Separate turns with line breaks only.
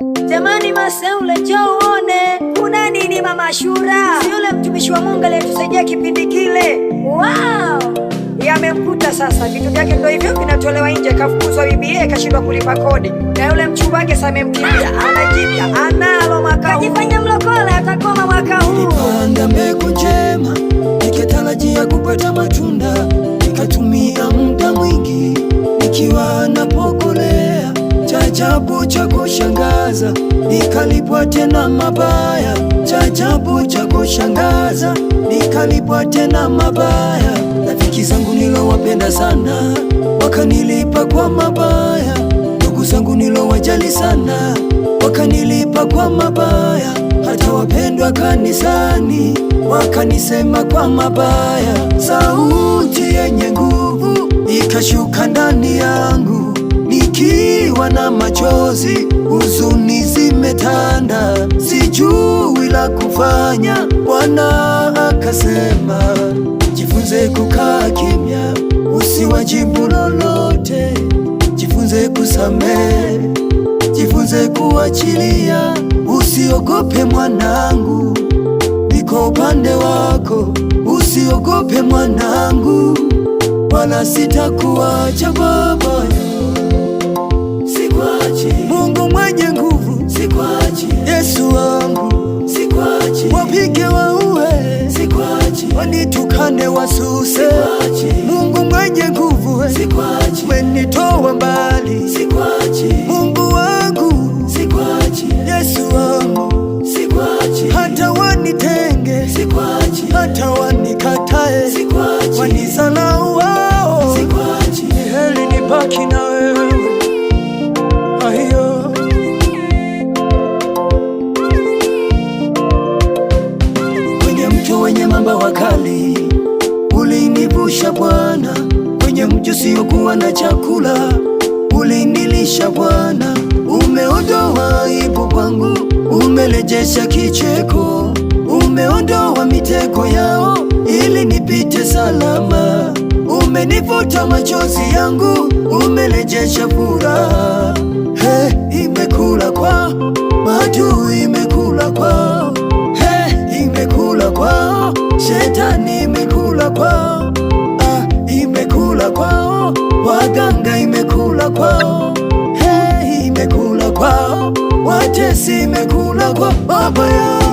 Jamani Maseule, njoo uone kuna nini mama Shura. Si yule mtumishi wa Mungu aliyetusaidia kipindi kile. Wow! Yamemkuta sasa, vitu vyake ndio hivyo vinatolewa nje, kafukuzwa BBA, kashindwa kulipa kodi. Na yule mchumba wake sasa amemkimbia, anajipya, analo mwaka huu. Kajifanya mlokole, atakoma mwaka huu.
Nilipanda mbegu njema, nikitarajia kupata matunda, nikatumia muda mwingi nikiwa napokolea. Cha ajabu cha kushangaza, nikalipwa tena mabaya. Cha ajabu cha kushangaza, nikalipwa tena mabaya. Rafiki zangu nilowapenda sana, wakanilipa kwa mabaya. Ndugu zangu nilowajali sana, wakanilipa kwa mabaya. Hata wapendwa kanisani, wakanisema kwa mabaya. Sauti yenye nguvu ikashuka ndani yangu, nikiwa na machozi, huzuni zimetanda, sijui la kufanya. Bwana akasema, jifunze kukaa kimya, usiwajibu lolote. Jifunze kusamehe, jifunze kuachilia. Usiogope mwanangu, niko upande wako. Usiogope mwanangu, wala sitakuacha baba. Sikwachi, Mungu mwenye nguvu. Sikwachi, Yesu wangu. Sikwachi, wapige waue. Sikwachi, wanitukane wasuse. Sikwachi, Mungu mwenye nguvu. Sikwachi, umenitoa mbali. Sikwachi, Mungu wangu. Sikwachi, Yesu wangu. Sikwachi, hata wanitenge. Sikwachi, hata wanikatae. Sikwachi, wanisalau wao. Sikwachi, heri nibaki na wewe. Ahiyo. Kwenye mto wenye mamba wakali ulinivusha Bwana, kwenye mji usiokuwa na chakula ulinilisha Bwana. Umeondoa aibu kwangu, umerejesha kicheko, umeondoa mitego yao ili nipite salama. Umenifuta machozi yangu, umerejesha furaha. Imekula kwa maadui, imekula kwa imekula kwa shetani, imekula kwa imekula kwa waganga, imekula kwa imekula kwa watesi, imekula kwa baba ya